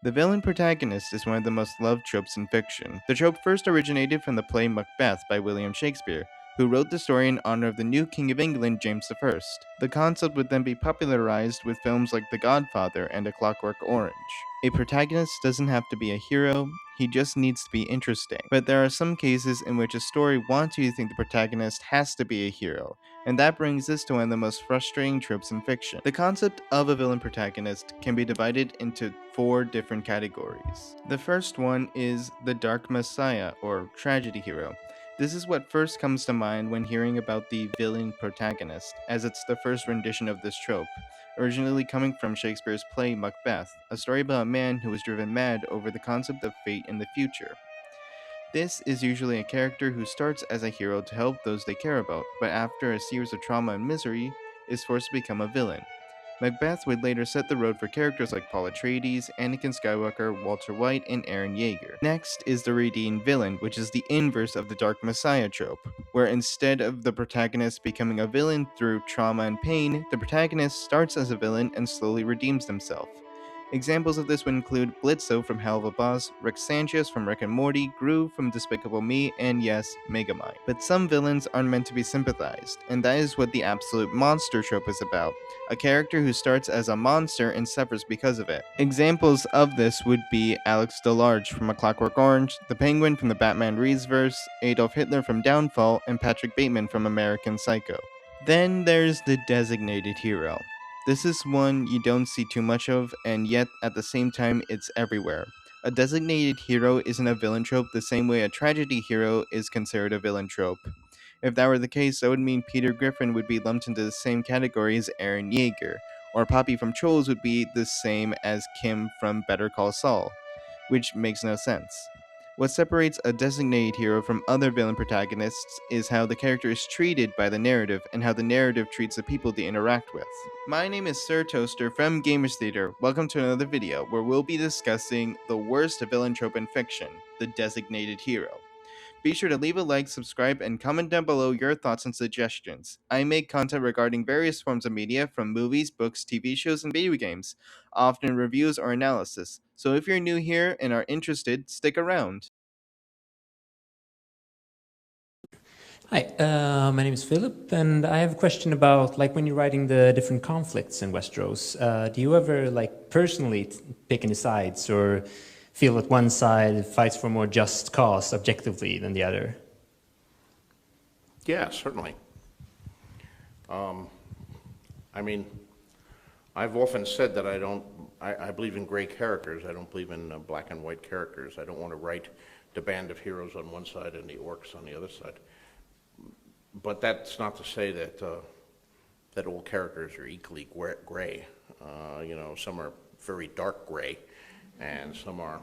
The villain protagonist is one of the most loved tropes in fiction. The trope first originated from the play Macbeth by William Shakespeare, who wrote the story in honor of the new King of England, James I. The concept would then be popularized with films like The Godfather and A Clockwork Orange. A protagonist doesn't have to be a hero, he just needs to be interesting. But there are some cases in which a story wants you to think the protagonist has to be a hero, and that brings us to one of the most frustrating tropes in fiction. The concept of a villain protagonist can be divided into 4 different categories. The first one is the Dark Messiah, or tragedy hero. This is what first comes to mind when hearing about the villain protagonist, as it's the first rendition of this trope, originally coming from Shakespeare's play Macbeth, a story about a man who was driven mad over the concept of fate in the future. This is usually a character who starts as a hero to help those they care about, but after a series of trauma and misery, is forced to become a villain. Macbeth would later set the road for characters like Paul Atreides, Anakin Skywalker, Walter White, and Eren Yeager. Next is the redeemed villain, which is the inverse of the Dark Messiah trope, where instead of the protagonist becoming a villain through trauma and pain, the protagonist starts as a villain and slowly redeems himself. Examples of this would include Blitzo from Hell of a Boss, Rick Sanchez from Rick and Morty, Gru from Despicable Me, and yes, Megamind. But some villains aren't meant to be sympathized, and that is what the absolute monster trope is about. A character who starts as a monster and suffers because of it. Examples of this would be Alex DeLarge from A Clockwork Orange, the Penguin from the Batman Reeves-verse, Adolf Hitler from Downfall, and Patrick Bateman from American Psycho. Then there's the designated hero. This is one you don't see too much of, and yet at the same time it's everywhere. A designated hero isn't a villain trope the same way a tragedy hero is considered a villain trope. If that were the case, that would mean Peter Griffin would be lumped into the same category as Eren Yeager, or Poppy from Trolls would be the same as Kim from Better Call Saul, which makes no sense. What separates a designated hero from other villain protagonists is how the character is treated by the narrative and how the narrative treats the people they interact with. My name is Sir Toaster from Gamers Theater. Welcome to another video where we'll be discussing the worst villain trope in fiction, the designated hero. Be sure to leave a like, subscribe, and comment down below your thoughts and suggestions. I make content regarding various forms of media from movies, books, TV shows, and video games, often reviews or analysis. So if you're new here and are interested, stick around. Hi, my name is Philip, and I have a question about when you're writing the different conflicts in Westeros. Do you ever personally pick any sides, or feel that one side fights for a more just cause objectively than the other? Yeah, certainly. I mean, I've often said that I believe in gray characters. I don't believe in black and white characters. I don't want to write the band of heroes on one side and the orcs on the other side. But that's not to say that that all characters are equally gray. Some are very dark gray, and some are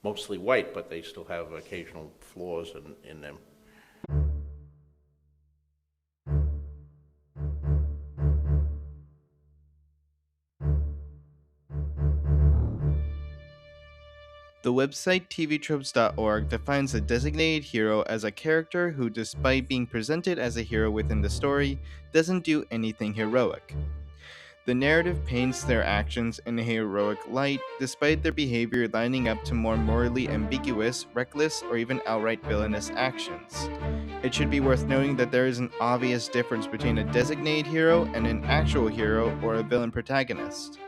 mostly white, but they still have occasional flaws in them. The website tvtropes.org defines a designated hero as a character who, despite being presented as a hero within the story, doesn't do anything heroic. The narrative paints their actions in a heroic light, despite their behavior lining up to more morally ambiguous, reckless, or even outright villainous actions. It should be worth noting that there is an obvious difference between a designated hero and an actual hero or a villain protagonist.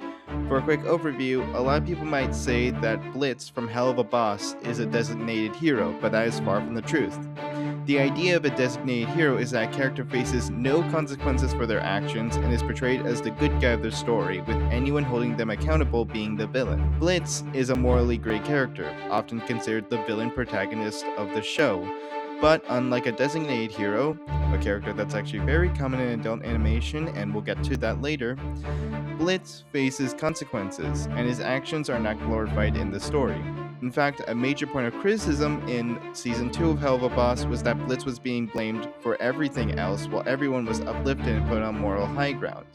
For a quick overview, a lot of people might say that Blitz from Hell of a Boss is a designated hero, but that is far from the truth. The idea of a designated hero is that a character faces no consequences for their actions and is portrayed as the good guy of the story, with anyone holding them accountable being the villain. Blitz is a morally gray character, often considered the villain protagonist of the show. But unlike a designated hero, a character that's actually very common in adult animation, and we'll get to that later, Blitz faces consequences, and his actions are not glorified in the story. In fact, a major point of criticism in Season 2 of Hell of a Boss was that Blitz was being blamed for everything else while everyone was uplifted and put on moral high ground,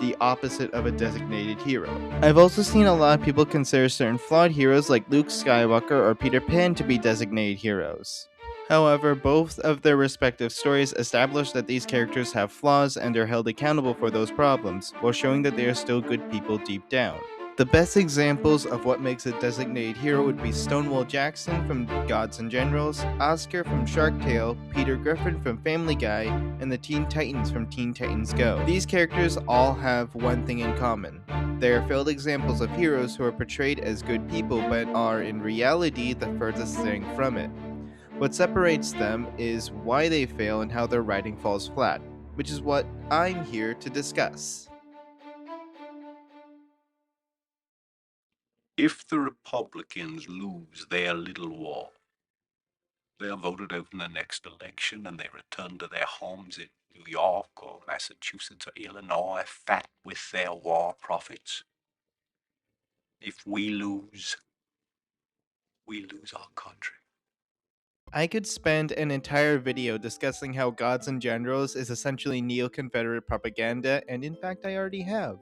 the opposite of a designated hero. I've also seen a lot of people consider certain flawed heroes like Luke Skywalker or Peter Pan to be designated heroes. However, both of their respective stories establish that these characters have flaws and are held accountable for those problems, while showing that they are still good people deep down. The best examples of what makes a designated hero would be Stonewall Jackson from Gods and Generals, Oscar from Shark Tale, Peter Griffin from Family Guy, and the Teen Titans from Teen Titans Go. These characters all have one thing in common. They are failed examples of heroes who are portrayed as good people but are in reality the furthest thing from it. What separates them is why they fail and how their writing falls flat, which is what I'm here to discuss. If the Republicans lose their little war, they are voted out in the next election and they return to their homes in New York or Massachusetts or Illinois, fat with their war profits. If we lose our country. I could spend an entire video discussing how Gods and Generals is essentially neo-Confederate propaganda, and in fact I already have.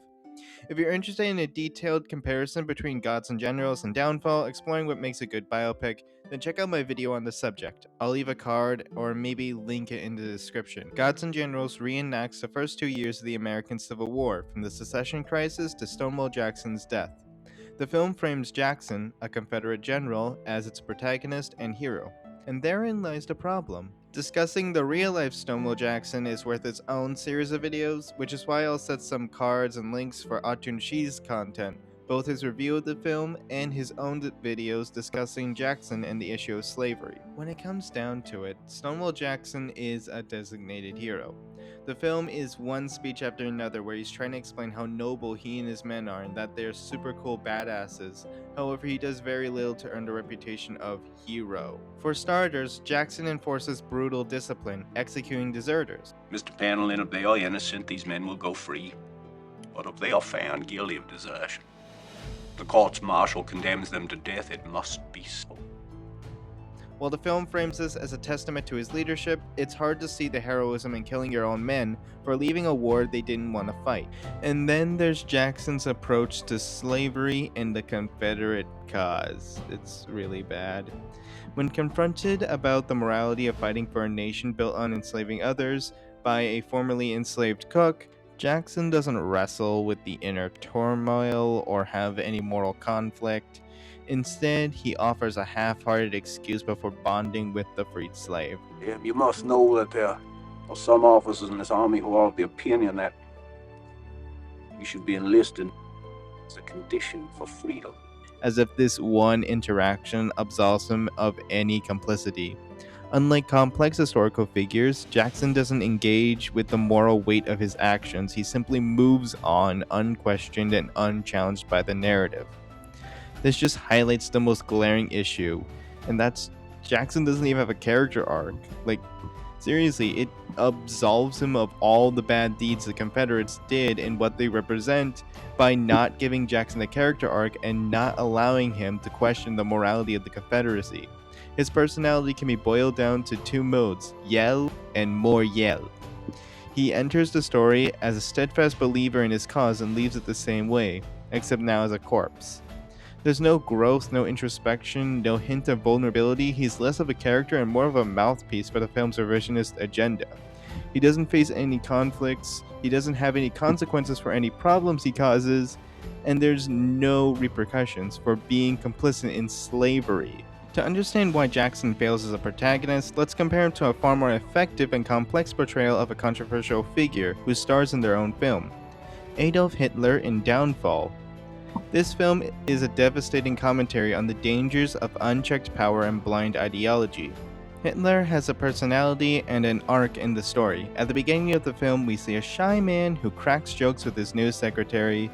If you're interested in a detailed comparison between Gods and Generals and Downfall, exploring what makes a good biopic, then check out my video on the subject. I'll leave a card, or maybe link it in the description. Gods and Generals reenacts the first 2 years of the American Civil War, from the Secession Crisis to Stonewall Jackson's death. The film frames Jackson, a Confederate general, as its protagonist and hero. And therein lies the problem. Discussing the real-life Stonewall Jackson is worth its own series of videos, which is why I'll set some cards and links for Atun Shi's content, both his review of the film and his own videos discussing Jackson and the issue of slavery. When it comes down to it, Stonewall Jackson is a designated hero. The film is one speech after another where he's trying to explain how noble he and his men are and that they're super cool badasses. However, he does very little to earn the reputation of hero. For starters, Jackson enforces brutal discipline, executing deserters. Mr. Panelin, if they are innocent, these men will go free. But if they are found guilty of desertion, the courts-martial condemns them to death. It must be so. While the film frames this as a testament to his leadership, it's hard to see the heroism in killing your own men for leaving a war they didn't want to fight. And then there's Jackson's approach to slavery and the Confederate cause. It's really bad. When confronted about the morality of fighting for a nation built on enslaving others by a formerly enslaved cook, Jackson doesn't wrestle with the inner turmoil or have any moral conflict. Instead, he offers a half-hearted excuse before bonding with the freed slave. You must know that there are some officers in this army who are of the opinion that you should be enlisted as a condition for freedom. As if this one interaction absolves him of any complicity. Unlike complex historical figures, Jackson doesn't engage with the moral weight of his actions. He simply moves on, unquestioned and unchallenged by the narrative. This just highlights the most glaring issue, and that's Jackson doesn't even have a character arc. Like, seriously, it absolves him of all the bad deeds the Confederates did and what they represent by not giving Jackson a character arc and not allowing him to question the morality of the Confederacy. His personality can be boiled down to two modes, yell and more yell. He enters the story as a steadfast believer in his cause and leaves it the same way, except now as a corpse. There's no growth, no introspection, no hint of vulnerability. He's less of a character and more of a mouthpiece for the film's revisionist agenda. He doesn't face any conflicts, he doesn't have any consequences for any problems he causes, and there's no repercussions for being complicit in slavery. To understand why Jackson fails as a protagonist, let's compare him to a far more effective and complex portrayal of a controversial figure who stars in their own film, Adolf Hitler in Downfall. This film is a devastating commentary on the dangers of unchecked power and blind ideology. Hitler has a personality and an arc in the story. At the beginning of the film, we see a shy man who cracks jokes with his news secretary.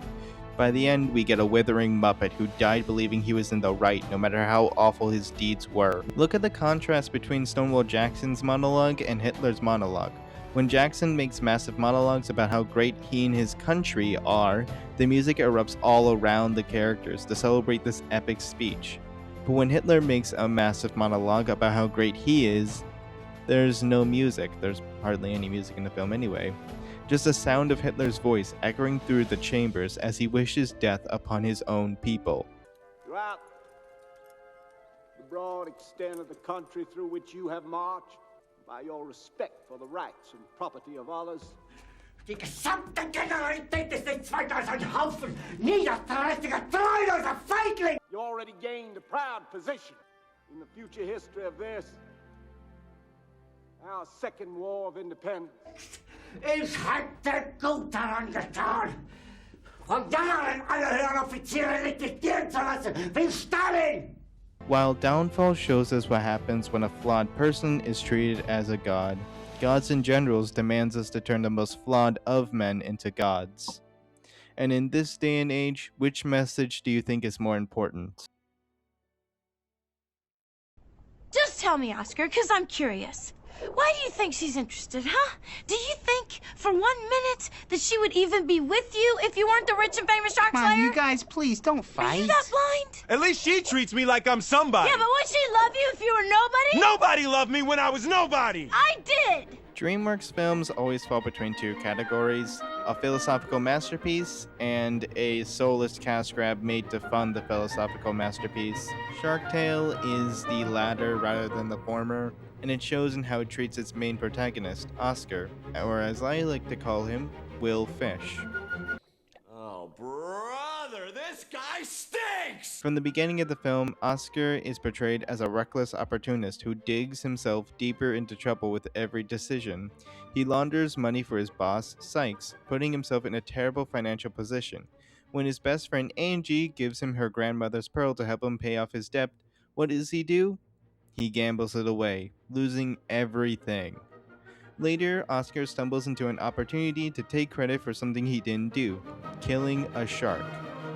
By the end, we get a withering Muppet who died believing he was in the right, no matter how awful his deeds were. Look at the contrast between Stonewall Jackson's monologue and Hitler's monologue. When Jackson makes massive monologues about how great he and his country are, the music erupts all around the characters to celebrate this epic speech. But when Hitler makes a massive monologue about how great he is, there's no music. There's hardly any music in the film anyway. Just the sound of Hitler's voice echoing through the chambers as he wishes death upon his own people. Throughout the broad extent of the country through which you have marched, by your respect for the rights and property of others, Die gesamte Generalität ist nichts weiter als ein Haufen niederträchtiger, treuloser Feigling! You already gained a proud position in the future history of this, our second war of independence. Ich hätte gut daran getan, von Jahren alle höheren Offiziere liquidieren zu lassen, wie Stalin! While Downfall shows us what happens when a flawed person is treated as a god, Gods and Generals demands us to turn the most flawed of men into gods. And in this day and age, which message do you think is more important? Just tell me, Oscar, because I'm curious. Why do you think she's interested, huh? Do you think for 1 minute that she would even be with you if you weren't the rich and famous shark slayer? Come on, you guys, please, don't fight. Are you that blind? At least she treats me like I'm somebody. Yeah, but would she love you if you were nobody? Nobody loved me when I was nobody. I did! DreamWorks films always fall between two categories: a philosophical masterpiece and a soulless cash grab made to fund the philosophical masterpiece. Shark Tale is the latter rather than the former, and it shows in how it treats its main protagonist, Oscar, or as I like to call him, Will Fish. Oh, brother, this guy stinks! From the beginning of the film, Oscar is portrayed as a reckless opportunist who digs himself deeper into trouble with every decision. He launders money for his boss, Sykes, putting himself in a terrible financial position. When his best friend Angie gives him her grandmother's pearl to help him pay off his debt, what does he do? He gambles it away, losing everything. Later, Oscar stumbles into an opportunity to take credit for something he didn't do, killing a shark.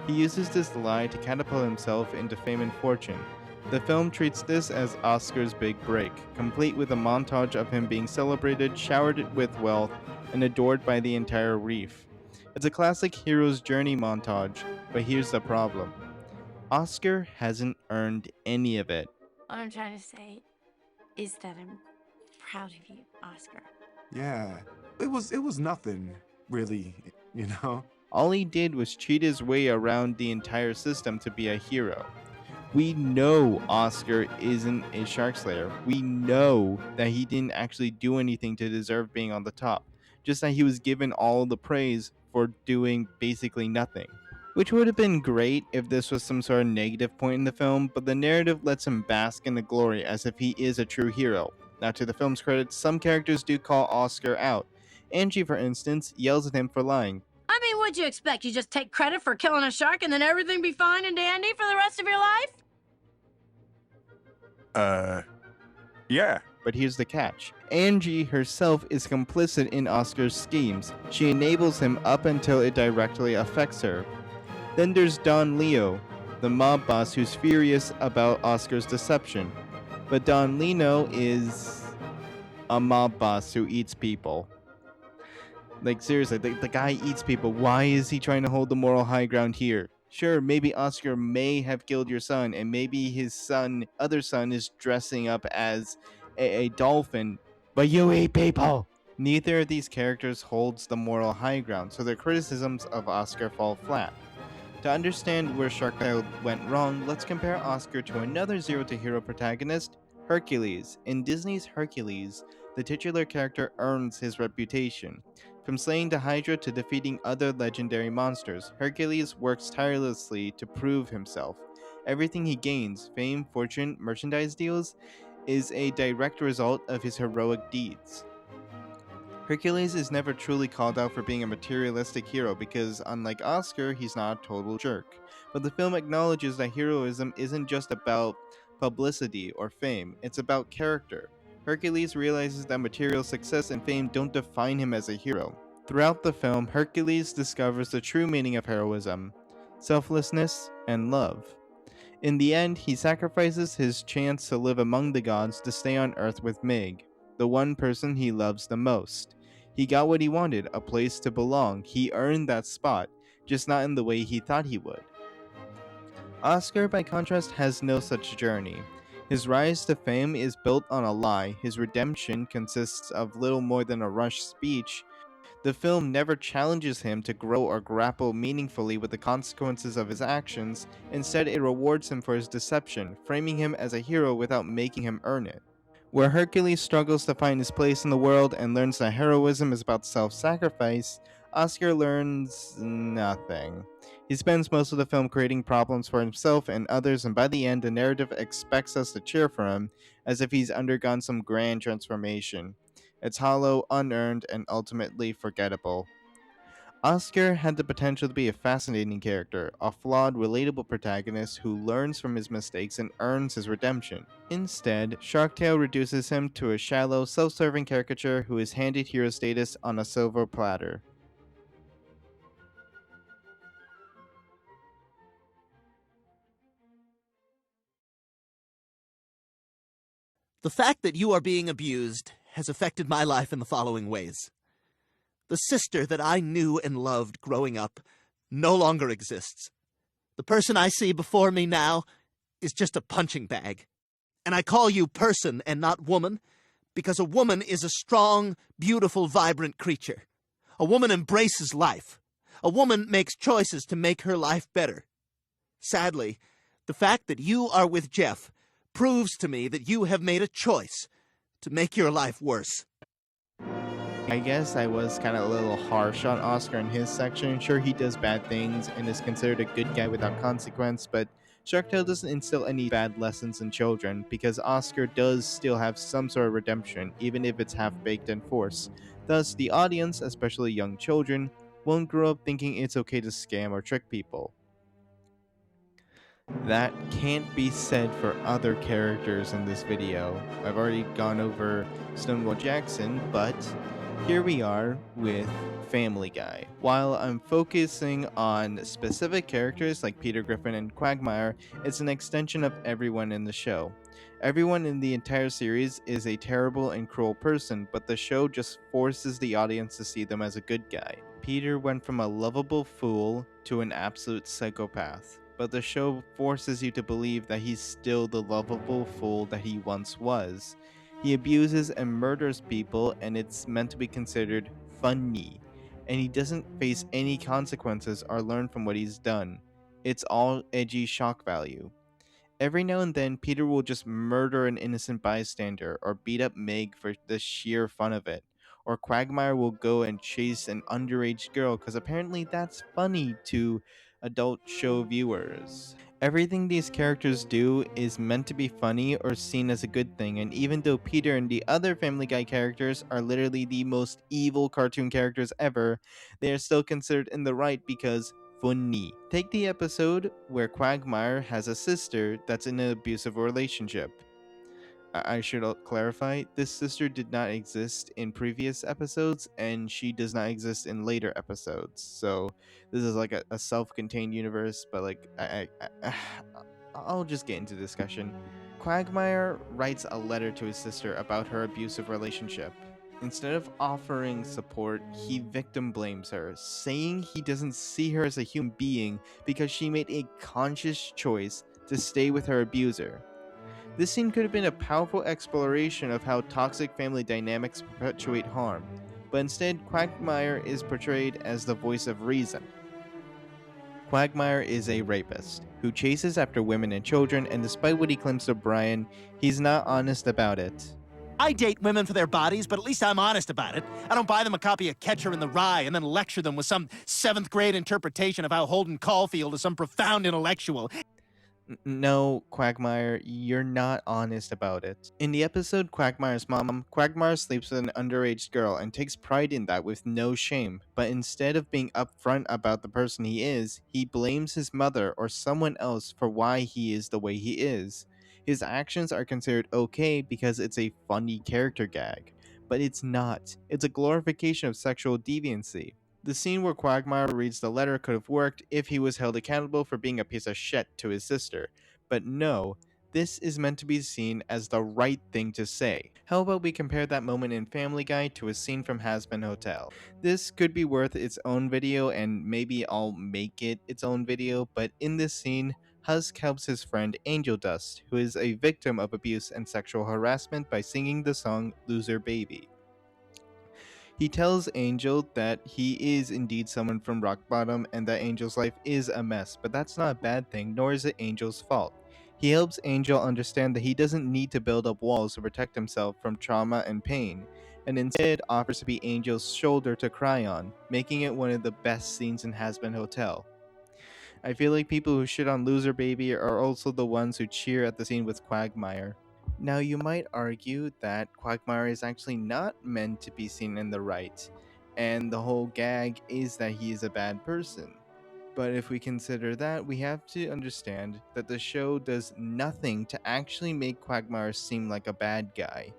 He uses this lie to catapult himself into fame and fortune. The film treats this as Oscar's big break, complete with a montage of him being celebrated, showered with wealth, and adored by the entire reef. It's a classic hero's journey montage, but here's the problem. Oscar hasn't earned any of it. What I'm trying to say is that I'm proud of you, Oscar. Yeah, it was nothing, really, you know? All he did was cheat his way around the entire system to be a hero. We know Oscar isn't a shark slayer. We know that he didn't actually do anything to deserve being on the top, just that he was given all the praise for doing basically nothing. Which would have been great if this was some sort of negative point in the film, but the narrative lets him bask in the glory as if he is a true hero. Now, to the film's credit, some characters do call Oscar out. Angie, for instance, yells at him for lying. I mean, what'd you expect? You just take credit for killing a shark and then everything be fine and dandy for the rest of your life? Yeah. But here's the catch. Angie herself is complicit in Oscar's schemes. She enables him up until it directly affects her. Then there's Don Leo, the mob boss who's furious about Oscar's deception. But Don Leo is a mob boss who eats people. Like, seriously, the guy eats people. Why is he trying to hold the moral high ground here? Sure, maybe Oscar may have killed your son, and maybe his other son is dressing up as a dolphin, but you eat people! Neither of these characters holds the moral high ground, so their criticisms of Oscar fall flat. To understand where Shark Tale went wrong, let's compare Oscar to another Zero to Hero protagonist, Hercules. In Disney's Hercules, the titular character earns his reputation. From slaying the Hydra to defeating other legendary monsters, Hercules works tirelessly to prove himself. Everything he gains, fame, fortune, merchandise deals, is a direct result of his heroic deeds. Hercules is never truly called out for being a materialistic hero because, unlike Oscar, he's not a total jerk. But the film acknowledges that heroism isn't just about publicity or fame, it's about character. Hercules realizes that material success and fame don't define him as a hero. Throughout the film, Hercules discovers the true meaning of heroism, selflessness, and love. In the end, he sacrifices his chance to live among the gods to stay on Earth with Meg, the one person he loves the most. He got what he wanted, a place to belong. He earned that spot, just not in the way he thought he would. Oscar, by contrast, has no such journey. His rise to fame is built on a lie. His redemption consists of little more than a rushed speech. The film never challenges him to grow or grapple meaningfully with the consequences of his actions. Instead, it rewards him for his deception, framing him as a hero without making him earn it. Where Hercules struggles to find his place in the world and learns that heroism is about self-sacrifice, Oscar learns nothing. He spends most of the film creating problems for himself and others, and by the end, the narrative expects us to cheer for him, as if he's undergone some grand transformation. It's hollow, unearned, and ultimately forgettable. Oscar had the potential to be a fascinating character, a flawed, relatable protagonist who learns from his mistakes and earns his redemption. Instead, Shark Tale reduces him to a shallow, self-serving caricature who is handed hero status on a silver platter. The fact that you are being abused has affected my life in the following ways. The sister that I knew and loved growing up no longer exists. The person I see before me now is just a punching bag. And I call you person and not woman because a woman is a strong, beautiful, vibrant creature. A woman embraces life. A woman makes choices to make her life better. Sadly, the fact that you are with Jeff proves to me that you have made a choice to make your life worse. I guess I was kind of a little harsh on Oscar in his section. Sure, he does bad things and is considered a good guy without consequence, but Shark Tale doesn't instill any bad lessons in children, because Oscar does still have some sort of redemption, even if it's half-baked and forced. Thus, the audience, especially young children, won't grow up thinking it's okay to scam or trick people. That can't be said for other characters in this video. I've already gone over Stonewall Jackson, but here we are with Family Guy. While I'm focusing on specific characters like Peter Griffin and Quagmire, it's an extension of everyone in the show. Everyone in the entire series is a terrible and cruel person, but the show just forces the audience to see them as a good guy. Peter went from a lovable fool to an absolute psychopath, but the show forces you to believe that he's still the lovable fool that he once was. He abuses and murders people, and it's meant to be considered funny, and he doesn't face any consequences or learn from what he's done. It's all edgy shock value. Every now and then, Peter will just murder an innocent bystander or beat up Meg for the sheer fun of it. Or Quagmire will go and chase an underage girl because apparently that's funny to adult show viewers. Everything these characters do is meant to be funny or seen as a good thing, and even though Peter and the other Family Guy characters are literally the most evil cartoon characters ever, they are still considered in the right because funny. Take the episode where Quagmire has a sister that's in an abusive relationship. I should clarify, this sister did not exist in previous episodes, and she does not exist in later episodes. So this is like a self-contained universe, but like I'll just get into discussion. Quagmire writes a letter to his sister about her abusive relationship. Instead of offering support, he victim blames her, saying he doesn't see her as a human being because she made a conscious choice to stay with her abuser. This scene could have been a powerful exploration of how toxic family dynamics perpetuate harm, but instead Quagmire is portrayed as the voice of reason. Quagmire is a rapist who chases after women and children, and despite what he claims to Brian, he's not honest about it. I date women for their bodies, but at least I'm honest about it. I don't buy them a copy of Catcher in the Rye and then lecture them with some 7th grade interpretation of how Holden Caulfield is some profound intellectual. No, Quagmire, you're not honest about it. In the episode Quagmire's Mom, Quagmire sleeps with an underage girl and takes pride in that with no shame, but instead of being upfront about the person he is, he blames his mother or someone else for why he is the way he is. His actions are considered okay because it's a funny character gag, but it's not. It's a glorification of sexual deviancy. The scene where Quagmire reads the letter could have worked if he was held accountable for being a piece of shit to his sister, but no, this is meant to be seen as the right thing to say. How about we compare that moment in Family Guy to a scene from Hazbin Hotel? This could be worth its own video, and maybe I'll make it its own video, but in this scene, Husk helps his friend Angel Dust, who is a victim of abuse and sexual harassment, by singing the song Loser Baby. He tells Angel that he is indeed someone from rock bottom and that Angel's life is a mess, but that's not a bad thing, nor is it Angel's fault. He helps Angel understand that he doesn't need to build up walls to protect himself from trauma and pain, and instead offers to be Angel's shoulder to cry on, making it one of the best scenes in Has Been Hotel. I feel like people who shit on Loser Baby are also the ones who cheer at the scene with Quagmire. Now, you might argue that Quagmire is actually not meant to be seen in the right, and the whole gag is that he is a bad person. But if we consider that, we have to understand that the show does nothing to actually make Quagmire seem like a bad guy.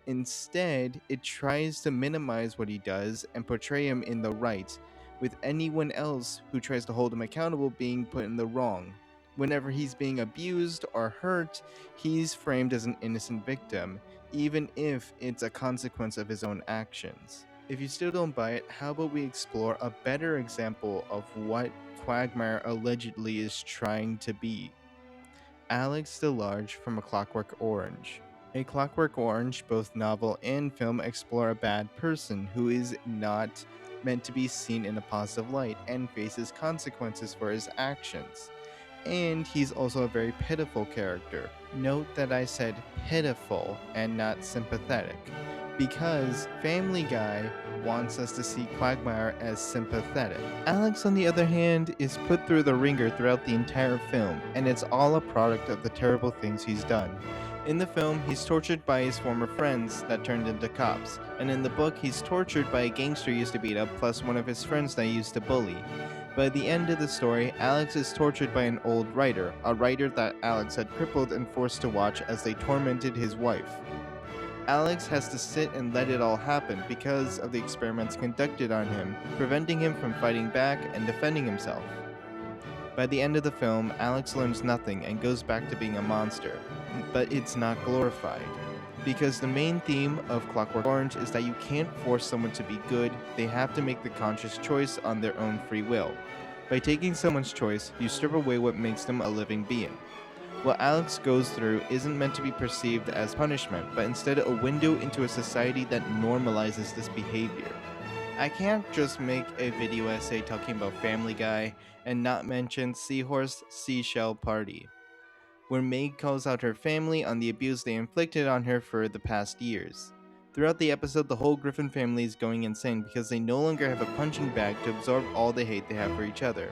Instead, it tries to minimize what he does and portray him in the right, with anyone else who tries to hold him accountable being put in the wrong. Whenever he's being abused or hurt, he's framed as an innocent victim, even if it's a consequence of his own actions. If you still don't buy it, how about we explore a better example of what Quagmire allegedly is trying to be? Alex DeLarge from A Clockwork Orange. A Clockwork Orange, both novel and film, explore a bad person who is not meant to be seen in a positive light and faces consequences for his actions. And he's also a very pitiful character. Note that I said pitiful and not sympathetic, because Family Guy wants us to see Quagmire as sympathetic. Alex, on the other hand, is put through the ringer throughout the entire film, and it's all a product of the terrible things he's done. In the film, he's tortured by his former friends that turned into cops, and in the book, he's tortured by a gangster he used to beat up plus one of his friends that he used to bully. By the end of the story, Alex is tortured by an old writer, a writer that Alex had crippled and forced to watch as they tormented his wife. Alex has to sit and let it all happen because of the experiments conducted on him, preventing him from fighting back and defending himself. By the end of the film, Alex learns nothing and goes back to being a monster, but it's not glorified. Because the main theme of Clockwork Orange is that you can't force someone to be good, they have to make the conscious choice on their own free will. By taking someone's choice, you strip away what makes them a living being. What Alex goes through isn't meant to be perceived as punishment, but instead a window into a society that normalizes this behavior. I can't just make a video essay talking about Family Guy and not mention Seahorse Seashell Party, where Meg calls out her family on the abuse they inflicted on her for the past years. Throughout the episode, the whole Griffin family is going insane because they no longer have a punching bag to absorb all the hate they have for each other.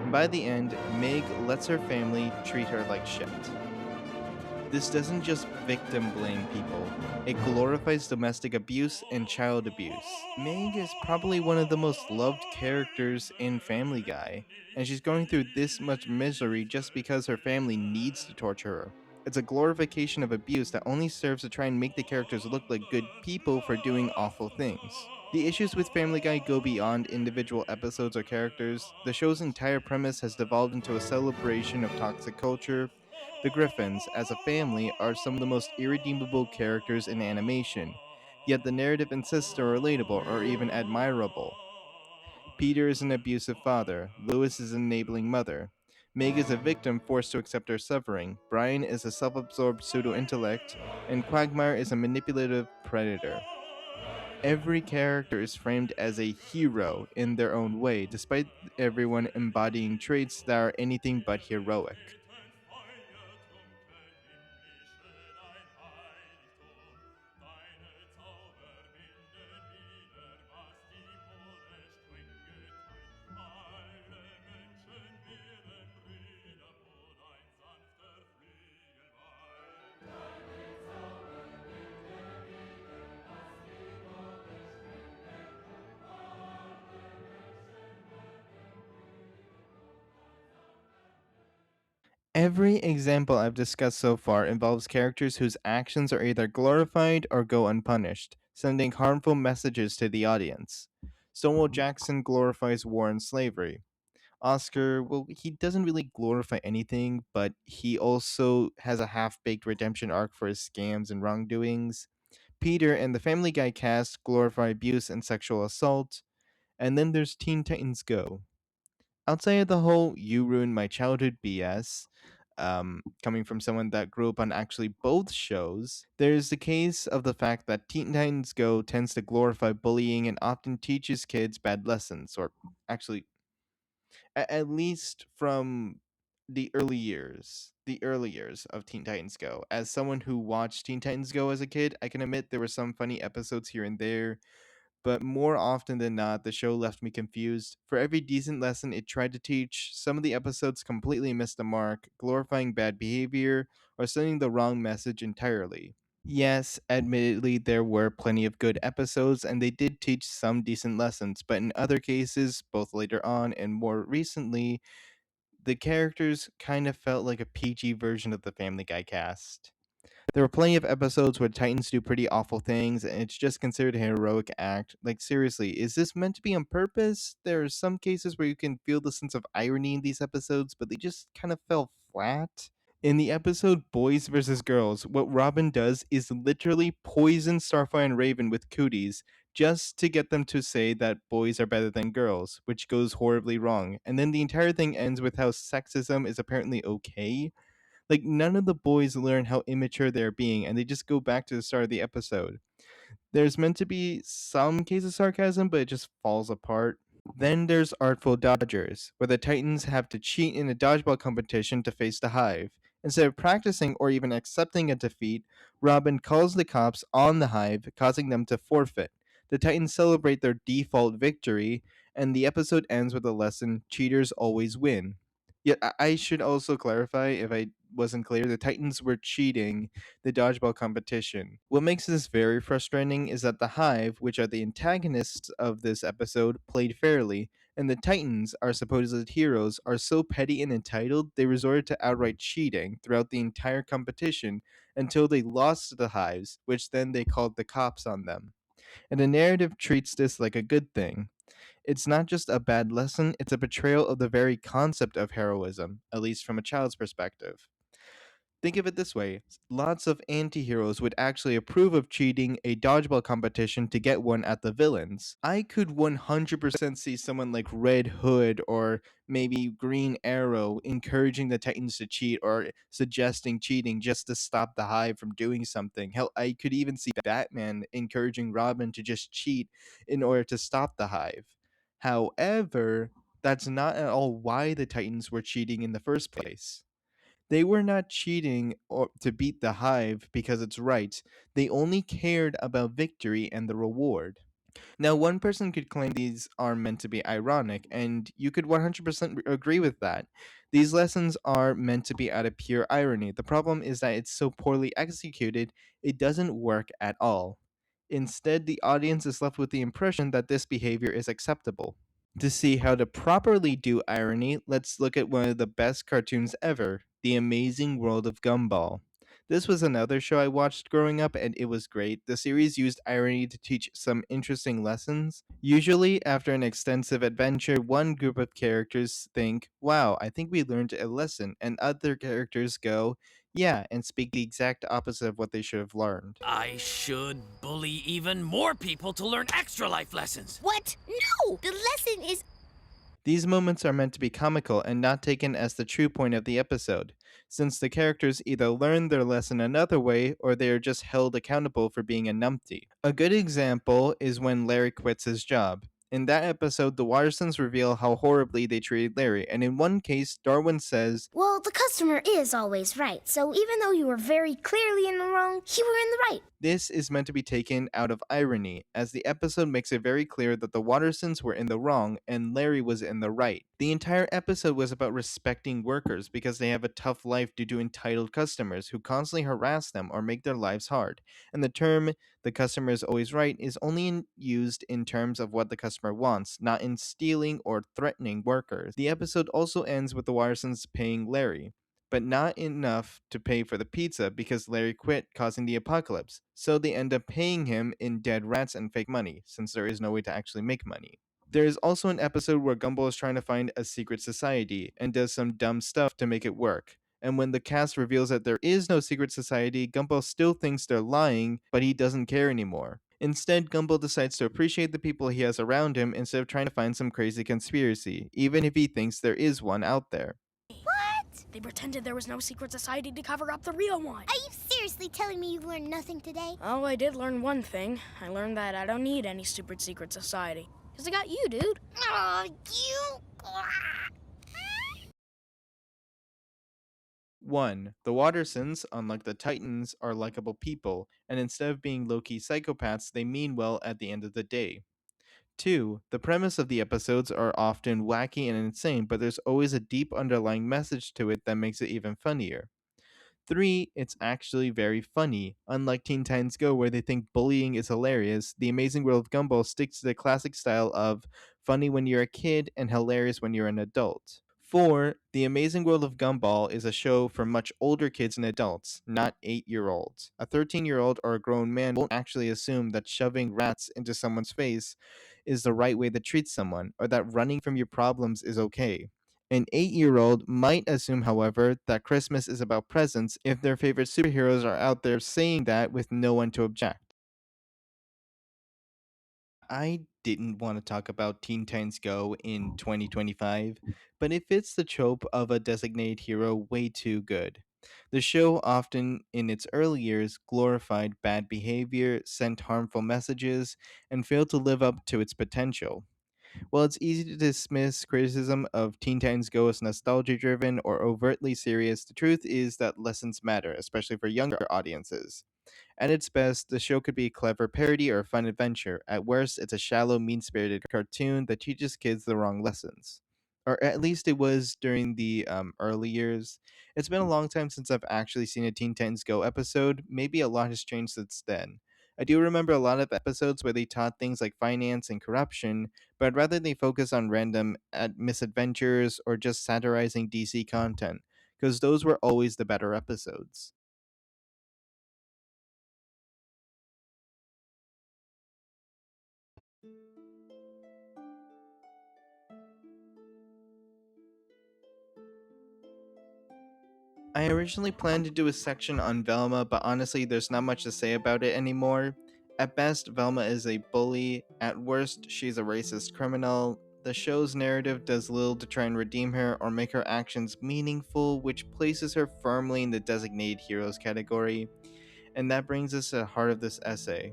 And by the end, Meg lets her family treat her like shit. This doesn't just victim blame people, it glorifies domestic abuse and child abuse. Meg is probably one of the most loved characters in Family Guy, and she's going through this much misery just because her family needs to torture her. It's a glorification of abuse that only serves to try and make the characters look like good people for doing awful things. The issues with Family Guy go beyond individual episodes or characters. The show's entire premise has devolved into a celebration of toxic culture. The Griffins, as a family, are some of the most irredeemable characters in animation, yet the narrative insists they're relatable or even admirable. Peter is an abusive father, Lois is an enabling mother, Meg is a victim forced to accept her suffering, Brian is a self absorbed pseudo intellect, and Quagmire is a manipulative predator. Every character is framed as a hero in their own way, despite everyone embodying traits that are anything but heroic. Every example I've discussed so far involves characters whose actions are either glorified or go unpunished, sending harmful messages to the audience. Stonewall Jackson glorifies war and slavery. Oscar, well, he doesn't really glorify anything, but he also has a half baked redemption arc for his scams and wrongdoings. Peter and the Family Guy cast glorify abuse and sexual assault. And then there's Teen Titans Go. Outside of the whole "you ruined my childhood" BS, coming from someone that grew up on actually both shows, there's the case of the fact that Teen Titans Go tends to glorify bullying and often teaches kids bad lessons, or actually, at least from the early years of Teen Titans Go. As someone who watched Teen Titans Go as a kid, I can admit there were some funny episodes here and there, but more often than not, the show left me confused. For every decent lesson it tried to teach, some of the episodes completely missed the mark, glorifying bad behavior or sending the wrong message entirely. Yes, admittedly, there were plenty of good episodes, and they did teach some decent lessons, but in other cases, both later on and more recently, the characters kind of felt like a PG version of the Family Guy cast. There were plenty of episodes where Titans do pretty awful things, and it's just considered a heroic act. Like, seriously, is this meant to be on purpose? There are some cases where you can feel the sense of irony in these episodes, but they just kind of fell flat. In the episode Boys vs. Girls, what Robin does is literally poison Starfire and Raven with cooties just to get them to say that boys are better than girls, which goes horribly wrong. And then the entire thing ends with how sexism is apparently okay. Like, none of the boys learn how immature they're being, and they just go back to the start of the episode. There's meant to be some case of sarcasm, but it just falls apart. Then there's Artful Dodgers, where the Titans have to cheat in a dodgeball competition to face the Hive. Instead of practicing or even accepting a defeat, Robin calls the cops on the Hive, causing them to forfeit. The Titans celebrate their default victory, and the episode ends with a lesson: cheaters always win. Yet I should also clarify, if I wasn't clear, the Titans were cheating the dodgeball competition. What makes this very frustrating is that the Hive, which are the antagonists of this episode, played fairly, and the Titans, our supposed heroes, are so petty and entitled they resorted to outright cheating throughout the entire competition until they lost to the Hives, which then they called the cops on them. And the narrative treats this like a good thing. It's not just a bad lesson, it's a betrayal of the very concept of heroism, at least from a child's perspective. Think of it this way: lots of anti heroes would actually approve of cheating a dodgeball competition to get one at the villains. I could 100% see someone like Red Hood or maybe Green Arrow encouraging the Titans to cheat or suggesting cheating just to stop the Hive from doing something. Hell, I could even see Batman encouraging Robin to just cheat in order to stop the Hive. However, that's not at all why the Titans were cheating in the first place. They were not cheating or to beat the Hive because it's right. They only cared about victory and the reward. Now, one person could claim these are meant to be ironic, and you could 100% agree with that. These lessons are meant to be out of pure irony. The problem is that it's so poorly executed, it doesn't work at all. Instead, the audience is left with the impression that this behavior is acceptable. To see how to properly do irony, let's look at one of the best cartoons ever, The Amazing World of Gumball. This was another show I watched growing up, and it was great. The series used irony to teach some interesting lessons. Usually, after an extensive adventure, one group of characters think, wow, I think we learned a lesson, and other characters go, yeah, and speak the exact opposite of what they should have learned. I should bully even more people to learn extra life lessons. What? No! The lesson is... These moments are meant to be comical and not taken as the true point of the episode, since the characters either learn their lesson another way or they are just held accountable for being a numpty. A good example is when Larry quits his job. In that episode, the Wattersons reveal how horribly they treated Larry, and in one case, Darwin says, Well, the customer is always right, so even though you were very clearly in the wrong, you were in the right. This is meant to be taken out of irony, as the episode makes it very clear that the Wattersons were in the wrong and Larry was in the right. The entire episode was about respecting workers because they have a tough life due to entitled customers who constantly harass them or make their lives hard. And the term, the customer is always right, is only used in terms of what the customer wants, not in stealing or threatening workers. The episode also ends with the Wattersons paying Larry, but not enough to pay for the pizza because Larry quit, causing the apocalypse. So they end up paying him in dead rats and fake money, since there is no way to actually make money. There is also an episode where Gumball is trying to find a secret society and does some dumb stuff to make it work. And when the cast reveals that there is no secret society, Gumball still thinks they're lying, but he doesn't care anymore. Instead, Gumball decides to appreciate the people he has around him instead of trying to find some crazy conspiracy, even if he thinks there is one out there. What? They pretended there was no secret society to cover up the real one. Are you seriously telling me you learned nothing today? Oh, I did learn one thing. I learned that I don't need any stupid secret society. Because I got you, dude. Oh, you... 1. The Wattersons, unlike the Titans, are likable people, and instead of being low-key psychopaths, they mean well at the end of the day. 2. The premise of the episodes are often wacky and insane, but there's always a deep underlying message to it that makes it even funnier. 3. It's actually very funny. Unlike Teen Titans Go, where they think bullying is hilarious, The Amazing World of Gumball sticks to the classic style of funny when you're a kid and hilarious when you're an adult. 4. The Amazing World of Gumball is a show for much older kids and adults, not 8-year-olds. A 13-year-old or a grown man won't actually assume that shoving rats into someone's face is the right way to treat someone, or that running from your problems is okay. An 8-year-old might assume, however, that Christmas is about presents if their favorite superheroes are out there saying that with no one to object. I didn't want to talk about Teen Titans Go in 2025, but it fits the trope of a designated hero way too good. The show often, in its early years, glorified bad behavior, sent harmful messages, and failed to live up to its potential. While it's easy to dismiss criticism of Teen Titans Go as nostalgia driven or overtly serious, the truth is that lessons matter, especially for younger audiences. At its best, the show could be a clever parody or a fun adventure. At worst, it's a shallow, mean spirited cartoon that teaches kids the wrong lessons. Or at least it was during the early years. It's been a long time since I've actually seen a Teen Titans Go episode. Maybe a lot has changed since then. I do remember a lot of episodes where they taught things like finance and corruption, but I'd rather they focus on random misadventures or just satirizing DC content, because those were always the better episodes. I originally planned to do a section on Velma, but honestly, there's not much to say about it anymore. At best, Velma is a bully. At worst, she's a racist criminal. The show's narrative does little to try and redeem her or make her actions meaningful, which places her firmly in the designated heroes category. And that brings us to the heart of this essay: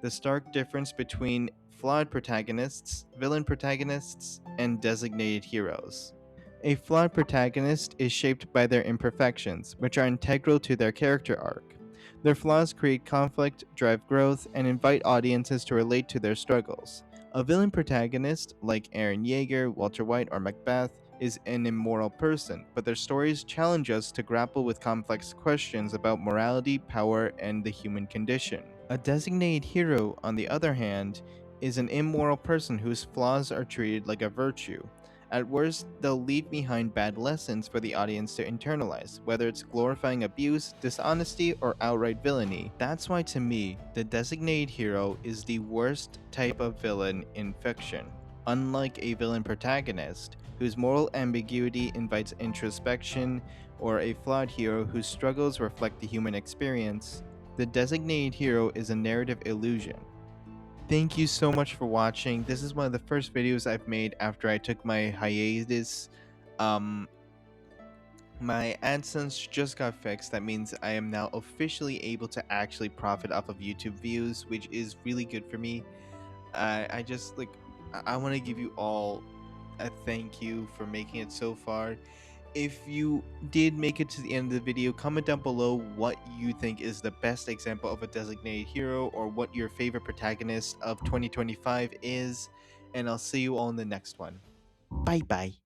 the stark difference between flawed protagonists, villain protagonists, and designated heroes. A flawed protagonist is shaped by their imperfections, which are integral to their character arc. Their flaws create conflict, drive growth, and invite audiences to relate to their struggles. A villain protagonist, like Eren Yeager, Walter White, or Macbeth, is an immoral person, but their stories challenge us to grapple with complex questions about morality, power, and the human condition. A designated hero, on the other hand, is an immoral person whose flaws are treated like a virtue. At worst, they'll leave behind bad lessons for the audience to internalize, whether it's glorifying abuse, dishonesty, or outright villainy. That's why, to me, the designated hero is the worst type of villain in fiction. Unlike a villain protagonist, whose moral ambiguity invites introspection, or a flawed hero whose struggles reflect the human experience, the designated hero is a narrative illusion. Thank you so much for watching. This is one of the first videos I've made after I took my hiatus. My AdSense just got fixed. That means I am now officially able to actually profit off of YouTube views, which is really good for me. I want to give you all a thank you for making it so far. If you did make it to the end of the video, comment down below what you think is the best example of a designated hero, or what your favorite protagonist of 2025 is, and I'll see you all in the next one. Bye bye.